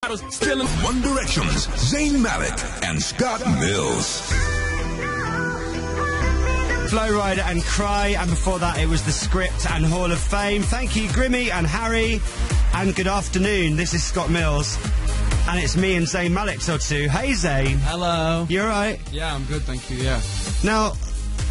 Still in One Direction's Zayn Malik and Scott Mills. Flow Rider and Cry, and before that it was The Script and Hall of Fame. Thank you, Grimmy and Harry, and good afternoon. This is Scott Mills, and it's me and Zayn Malik till 2. Hey, Zayn. Hello. You alright? Yeah, I'm good, thank you, yeah. Now,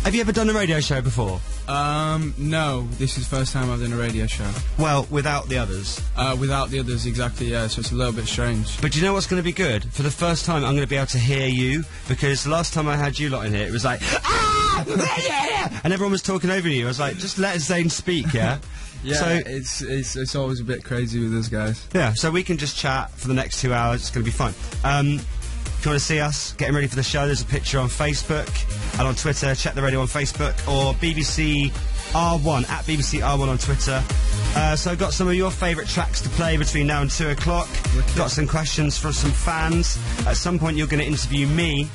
have you ever done a radio show before? No. This is the first time I've done a radio show. Well, without the others. Without the others, exactly, yeah, so it's a little bit strange. But do you know what's going to be good? For the first time, I'm going to be able to hear you, because last time I had you lot in here, it was like, ah! And everyone was talking over you. I was like, just let Zayn speak, yeah? Yeah, so, it's always a bit crazy with us guys. Yeah, so we can just chat for the next 2 hours. It's going to be fun. If you want to see us getting ready for the show, there's a picture on Facebook and on Twitter. Check the radio on Facebook, or BBC R1 at BBC R1 on Twitter. So I've got some of your favourite tracks to play between now and 2 o'clock. Got some questions from some fans. At some point you're going to interview me.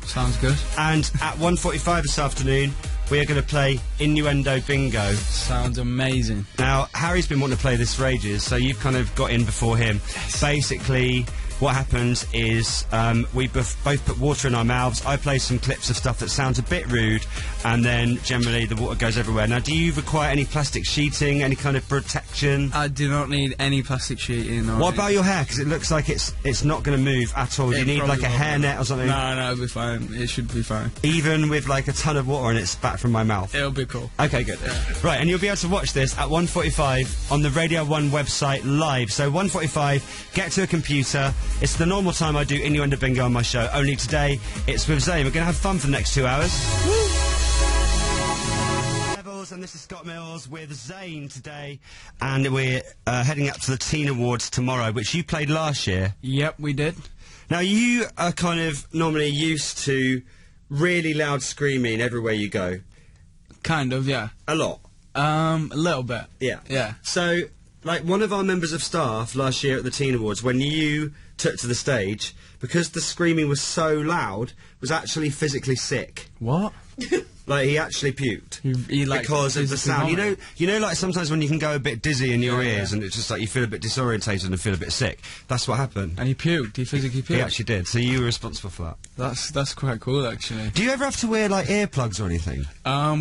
Sounds good. And at 1:45 this afternoon we are going to play Innuendo Bingo. Sounds amazing. Now, Harry's been wanting to play this for ages, so you've kind of got in before him. Yes. Basically, what happens is we both put water in our mouths. I play some clips of stuff that sounds a bit rude, and then generally the water goes everywhere. Now, do you require any plastic sheeting, any kind of protection? I do not need any plastic sheeting. What about your hair? Because it looks like it's not going to move at all. Do you need like a hairnet or something? No, it'll be fine. It should be fine. Even with like a ton of water and it's spat from my mouth? It'll be cool. Okay, good. Yeah. Right, and you'll be able to watch this at 1:45 on the Radio 1 website live. So 1:45, get to a computer. It's the normal time I do Innuendo Bingo on my show, only today it's with Zayn. We're going to have fun for the next 2 hours. Levels, and this is Scott Mills with Zayn today, and we're heading up to the Teen Awards tomorrow, which you played last year. Yep, we did. Now, you are kind of normally used to really loud screaming everywhere you go. Kind of, yeah. A lot. A little bit. Yeah. Yeah. So, like, one of our members of staff last year at the Teen Awards, when you took to the stage, because the screaming was so loud, was actually physically sick. What? Like, he actually puked. He like, because of the sound. You know, like, sometimes when you can go a bit dizzy in your ears, and it's just like you feel a bit disorientated and feel a bit sick. That's what happened. And he puked. He physically puked. He actually did. So you were responsible for that. That's quite cool, actually. Do you ever have to wear, like, earplugs or anything?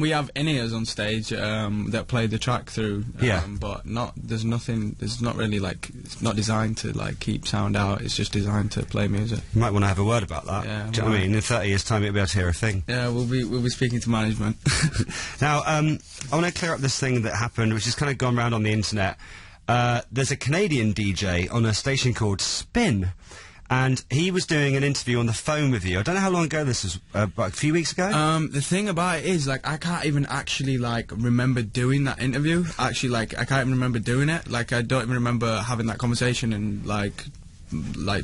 We have in-ears on stage that play the track through. Yeah. But there's not really, like, it's not designed to, like, keep sound out. It's just designed to play music. You might want to have a word about that. Yeah. Do you know what I mean? In 30 years' time, you'll be able to hear a thing. Yeah, we'll be speaking to management. Now, I want to clear up this thing that happened, which has kind of gone around on the internet. There's a Canadian DJ on a station called Spin, and he was doing an interview on the phone with you. I don't know how long ago this was, about a few weeks ago? The thing about it is, like, I can't even actually, like, remember doing that interview. Actually, like, I can't even remember doing it. Like, I don't even remember having that conversation and, like,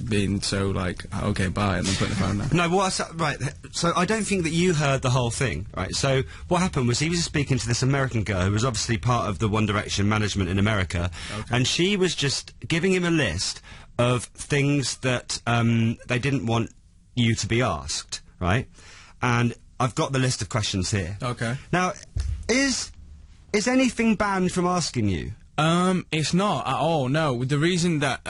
being so, like, okay, bye, and then putting the phone down. No, right, so I don't think that you heard the whole thing, right? So what happened was he was speaking to this American girl who was obviously part of the One Direction management in America, and she was just giving him a list of things that they didn't want you to be asked, right? And I've got the list of questions here. Okay. Now, is anything banned from asking you? It's not at all, no. The reason that,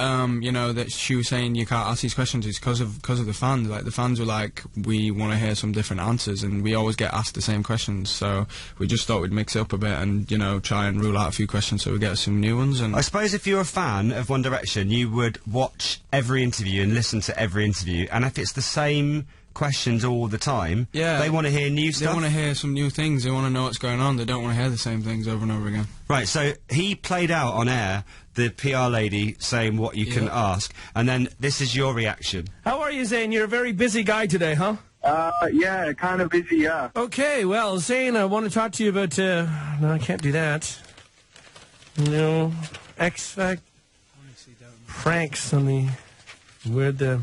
you know, that she was saying you can't ask these questions is because of the fans. Like, the fans were like, we want to hear some different answers, and we always get asked the same questions, so we just thought we'd mix it up a bit and, you know, try and rule out a few questions so we get some new ones. And I suppose if you're a fan of One Direction, you would watch every interview and listen to every interview, and if it's the same questions all the time, yeah, they want to hear new stuff. They want to hear some new things. They want to know what's going on. They don't want to hear the same things over and over again. Right, so he played out on air the PR lady saying what you can ask, and then this is your reaction. How are you, Zayn? You're a very busy guy today, huh? Yeah, kind of busy, yeah. Okay, well, Zayn, I want to talk to you about, no, I can't do that. No, X-Fact, pranks on the, where'd the...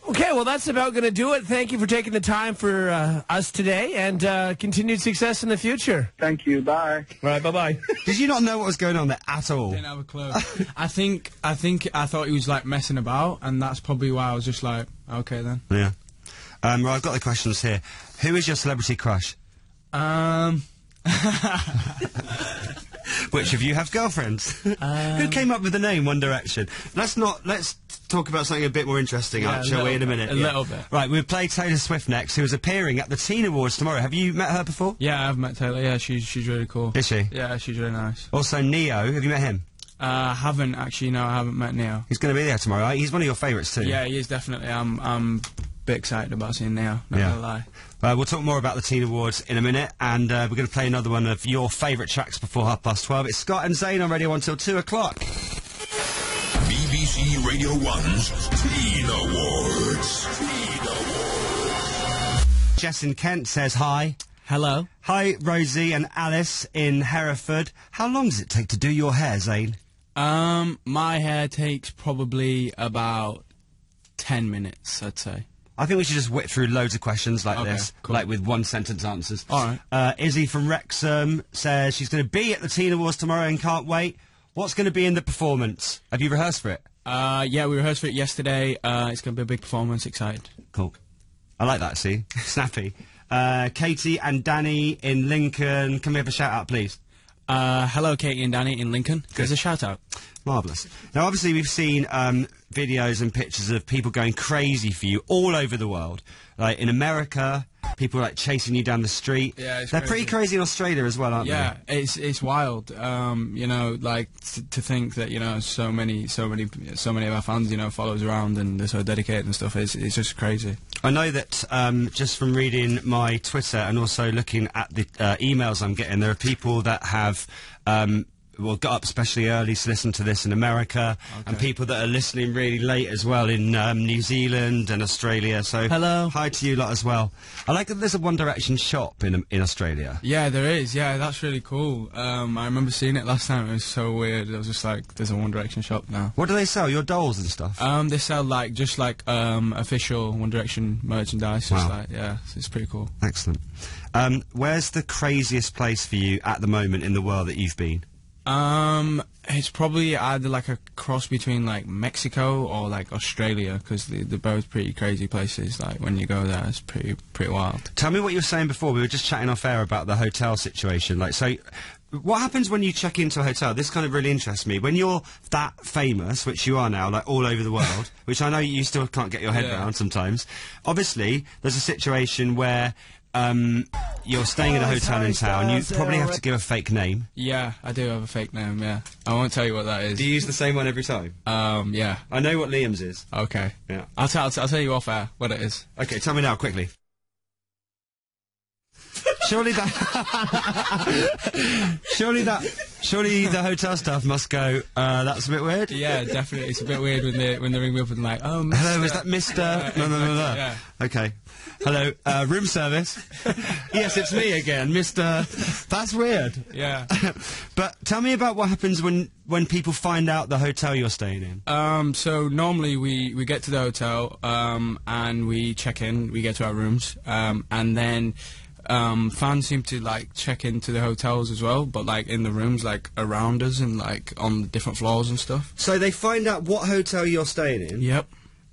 Okay, well, that's about going to do it. Thank you for taking the time for us today, and continued success in the future. Thank you. Bye. All right, bye-bye. Did you not know what was going on there at all? Didn't have a clue. I thought he was, like, messing about, and that's probably why I was just like, okay, then. Yeah. Right, I've got the questions here. Who is your celebrity crush? Which of you have girlfriends? Who came up with the name One Direction? Let's talk about something a bit more interesting, shall we, in a minute? A little bit. Right, we'll play Taylor Swift next, who is appearing at the Teen Awards tomorrow. Have you met her before? Yeah, I've met Taylor. Yeah, she's really cool. Is she? Yeah, she's really nice. Also, Neo. Have you met him? Haven't actually. No, I haven't met Neo. He's going to be there tomorrow, right? He's one of your favourites too. Yeah, he is definitely. I'm a bit excited about seeing Neo. Not gonna lie. We'll talk more about the Teen Awards in a minute, and we're going to play another one of your favourite tracks before 12:30. It's Scott and Zayn on Radio 1 till 2 o'clock. BBC Radio 1's Teen Awards. Jess in Kent says hi. Hello. Hi, Rosie and Alice in Hereford. How long does it take to do your hair, Zayn? My hair takes probably about 10 minutes, I'd say. I think we should just whip through loads of questions like Okay, this, cool. like with one-sentence answers. All right. Izzy from Wrexham says she's going to be at the Teen Awards tomorrow and can't wait. What's going to be in the performance? Have you rehearsed for it? Yeah, we rehearsed for it yesterday. It's going to be a big performance. Excited. Cool. I like that, see? Snappy. Katie and Danny in Lincoln. Can we have a shout-out, please? Hello, Katie and Danny in Lincoln. There's a shout-out. Marvellous. Now, obviously, we've seen videos and pictures of people going crazy for you all over the world. Like, in America, people, like, chasing you down the street. Yeah, it's They're crazy. pretty crazy in Australia as well, aren't Yeah, it's wild. You know, like to think that so many of our fans follow us around and they're so dedicated and stuff. It's just crazy. they? I know that just from reading my Twitter and also looking at the emails I'm getting, there are people that have got up especially early to listen to this in America, and people that are listening really late as well in New Zealand and Australia. So Hello. hi to you lot as well. I like that there's a One Direction shop in Australia. Yeah, there is. Yeah, that's really cool. I remember seeing it last time. It was so weird. I was just like, there's a One Direction shop now. What do they sell? Your dolls and stuff? They sell just official One Direction merchandise. Wow. Just like, yeah, so it's pretty cool. Excellent. Where's the craziest place for you at the moment in the world that you've been? It's probably either like a cross between like Mexico or like Australia, because they're both pretty crazy places. Like when you go there, it's pretty wild. Tell me what you were saying before. We were just chatting off air about the hotel situation. Like, so what happens when you check into a hotel? This kind of really interests me. When you're that famous, which you are now, like all over the world, which I know you still can't get your head around sometimes. Obviously, there's a situation where you're staying in a hotel in town. You probably have to give a fake name. Yeah, I do have a fake name. Yeah, I won't tell you what that is. Do you use the same one every time? Yeah. I know what Liam's is. Okay. Yeah. I'll tell you off air what it is. Okay, tell me now, quickly. Surely the hotel staff must go, that's a bit weird. Yeah, definitely. It's a bit weird when they ring me up and like, oh, Mr. Hello, is that Mr. No. Yeah. Okay. Hello, room service. Yes, it's me again, Mr. That's weird. Yeah. But tell me about what happens when people find out the hotel you're staying in. So normally we get to the hotel, and we check in, we get to our rooms, and then fans seem to like check into the hotels as well, but like in the rooms like around us and like on the different floors and stuff. So they find out what hotel you're staying in. Yep.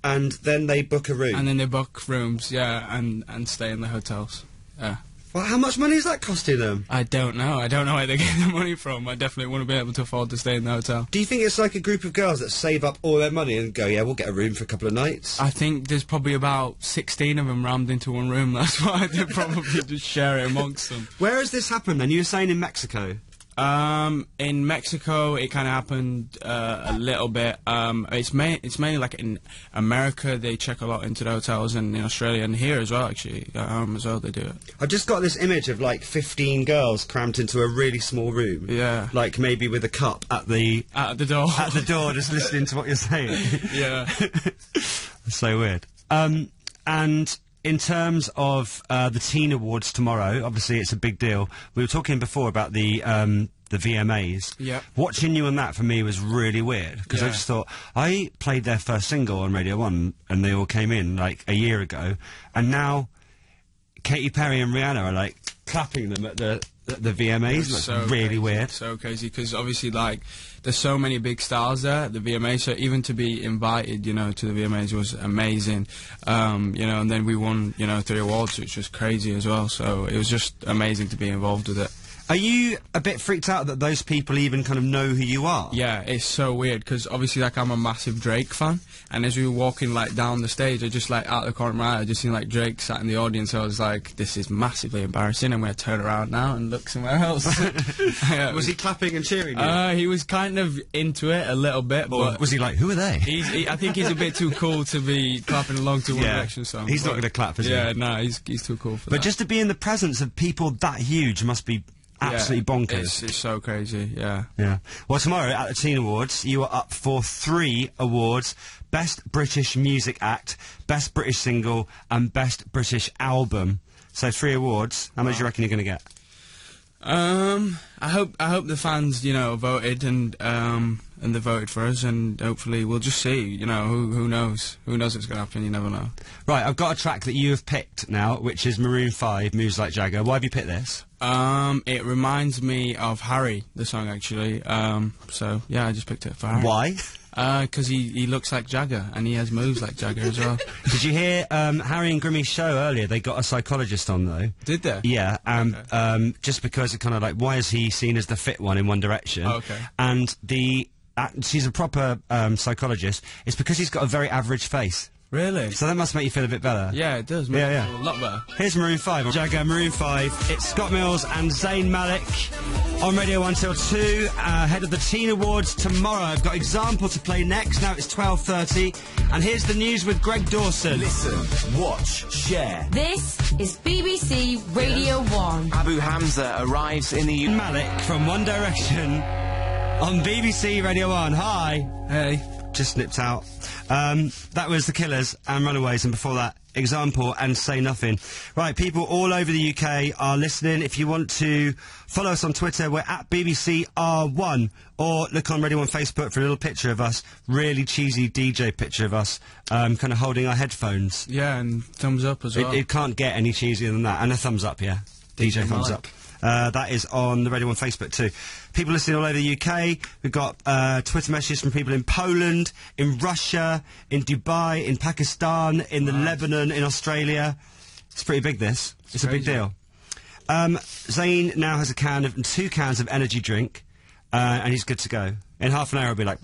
And then they book a room. And then they book rooms, yeah, and stay in the hotels. Yeah. Well, how much money is that costing them? I don't know. I don't know where they get the money from. I definitely want to be able to afford to stay in the hotel. Do you think it's like a group of girls that save up all their money and go, yeah, we'll get a room for a couple of nights? I think there's probably about 16 of them rammed into one room. That's why they probably just share it amongst them. Where has this happened then? You were saying in Mexico. In Mexico, it kind of happened a little bit. It's mainly like in America, they check a lot into the hotels, and in Australia and here as well, actually, as well, they do it. I've just got this image of like 15 girls crammed into a really small room. Yeah. Like maybe with a cup at the door. At the door, just listening to what you're saying. Yeah. It's so weird. And in terms of the Teen Awards tomorrow, obviously it's a big deal. We were talking before about the VMAs. Yeah. Watching you on that for me was really weird because I Yeah. just thought I played their first single on Radio 1 and they all came in like a year ago, and now Katy Perry and Rihanna are like clapping them at the VMAs. That's So really crazy, weird. So crazy, because obviously, like, there's so many big stars there at the VMAs, so even to be invited, to the VMAs was amazing, and then we won, 3 awards, which was crazy as well, so it was just amazing to be involved with it. Are you a bit freaked out that those people even kind of know who you are? Yeah, it's so weird because obviously, like, I'm a massive Drake fan, and as we were walking like down the stage, I just like out the corner of my eye, I just seen like Drake sat in the audience. So I was like, this is massively embarrassing. I'm going to turn around now and look somewhere else. Yeah, Was he clapping and cheering you? he was kind of into it a little bit, Or but was he like, who are they? I think he's a bit too cool to be clapping along to One Direction song. He's not but- going to clap, is he? Yeah, no, he's too cool for that. But just to be in the presence of people that huge must be absolutely bonkers. It's so crazy, yeah. Yeah. Well, tomorrow at the Teen Awards, you are up for 3 awards: Best British Music Act, Best British Single, and Best British Album. So 3 awards. How much do you reckon you're going to get? I hope the fans, voted and they voted for us, and hopefully we'll just see. Who knows? Who knows what's going to happen? You never know. Right, I've got a track that you have picked now, which is Maroon 5, Moves Like Jagger. Why have you picked this? It reminds me of Harry, the song, actually. So yeah, I just picked it for Harry. Why? Because he looks like Jagger, and he has moves like Jagger as well. Did you hear Harry and Grimmy's show earlier? They got a psychologist on, though. Did they? Yeah, just because it kind of like, why is he seen as the fit one in One Direction? Oh, okay. And she's a proper psychologist. It's because he's got a very average face. Really? So that must make you feel a bit better. Yeah, it does. Yeah, yeah. A lot better. Here's Maroon 5. Jagger, Maroon 5. It's Scott Mills and Zayn Malik on Radio 1 till 2. Ahead of the Teen Awards tomorrow. I've got Example to play next. Now it's 12:30. And here's the news with Greg Dawson. Listen, watch, share. This is BBC Radio 1. Abu Hamza arrives in the Malik from One Direction on BBC Radio 1. Hi. Hey. Just snipped out. That was The Killers and Runaways, and before that, Example and Say Nothing. Right, people all over the UK are listening. If you want to follow us on Twitter, we're at BBC R1, or look on Radio 1 Facebook for a little picture of us, really cheesy DJ picture of us, kind of holding our headphones. Yeah, and thumbs up as well. It can't get any cheesier than that, and a thumbs up, yeah. DJ thumbs up. That is on the Radio 1 Facebook too. People listening all over the UK. We've got Twitter messages from people in Poland, in Russia, in Dubai, in Pakistan, in the Lebanon, in Australia. It's pretty big, this. It's a big deal. Zayn now has 2 cans of energy drink, and he's good to go. In half an hour, he'll be like...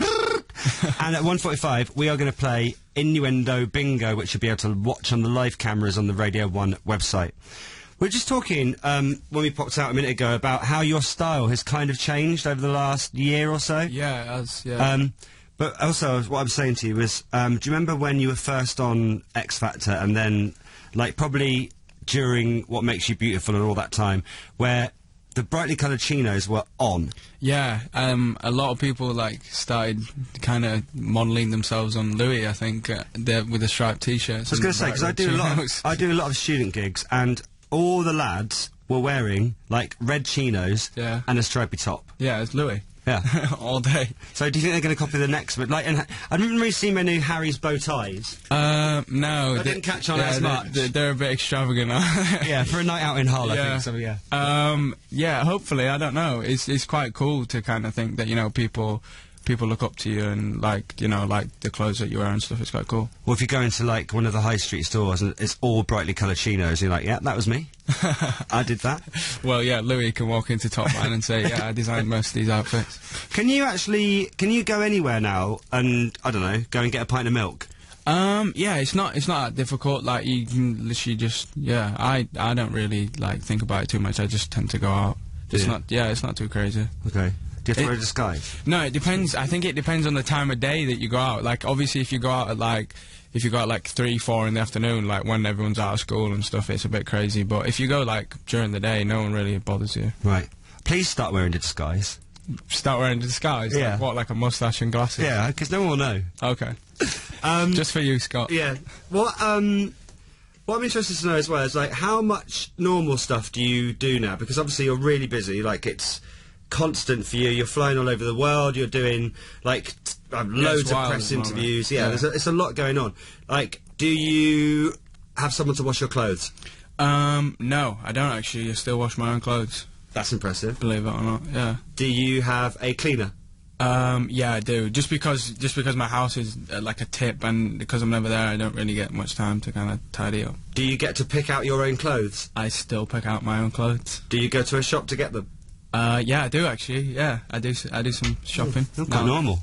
And at 1:45, we are going to play Innuendo Bingo, which you'll be able to watch on the live cameras on the Radio 1 website. We're just talking, when we popped out a minute ago, about how your style has kind of changed over the last year or so. Yeah, it has, yeah. But also, what I was saying to you was, do you remember when you were first on X Factor, and then, like, probably during What Makes You Beautiful and all that time, where the brightly coloured chinos were on? Yeah, a lot of people, like, started kind of modelling themselves on Louis, I think, with the striped T-shirts. I was going to say, because I do a lot of student gigs, and... all the lads were wearing, like, red chinos and a stripy top. Yeah, it's Louis. Yeah. All day. So do you think they're going to copy the next bit? Like, and I didn't really see many Harry's bow ties. No. I didn't catch on as much. They're a bit extravagant. Yeah, for a night out in Hull, I think so, yeah. Yeah, hopefully, I don't know. It's quite cool to kind of think that, people look up to you and, like the clothes that you wear and stuff. It's quite cool. Well, if you go into, like, one of the high street stores and it's all brightly coloured chinos, you're like, yeah, that was me. I did that. Well, yeah, Louis can walk into Top Man and say, yeah, I designed most of these outfits. Can you go anywhere now and, I don't know, go and get a pint of milk? Yeah, it's not that difficult. Like, you can literally just, I don't really, like, think about it too much. I just tend to go out. It's not too crazy. Okay. Do you have to wear a disguise? No, it depends. I think it depends on the time of day that you go out. Like, obviously, if you go out at 3, 4 in the afternoon, like when everyone's out of school and stuff, it's a bit crazy. But if you go, like, during the day, no one really bothers you. Right. Please start wearing a disguise. Start wearing a disguise? Yeah. Like, what, like a moustache and glasses? Yeah, because no one will know. Okay. Just for you, Scott. Yeah. What I'm interested to know as well is, like, how much normal stuff do you do now? Because obviously you're really busy, like, it's constant for you. You're flying all over the world. You're doing, like, loads of press interviews. Yeah, it's a lot going on. Like, do you have someone to wash your clothes? No, I don't actually. I still wash my own clothes. That's impressive. Believe it or not, yeah. Do you have a cleaner? Yeah, I do. Just because my house is like a tip, and because I'm never there, I don't really get much time to kind of tidy up. Do you get to pick out your own clothes? I still pick out my own clothes. Do you go to a shop to get them? Yeah, I do actually. Yeah, I do some shopping. You're quite now. normal.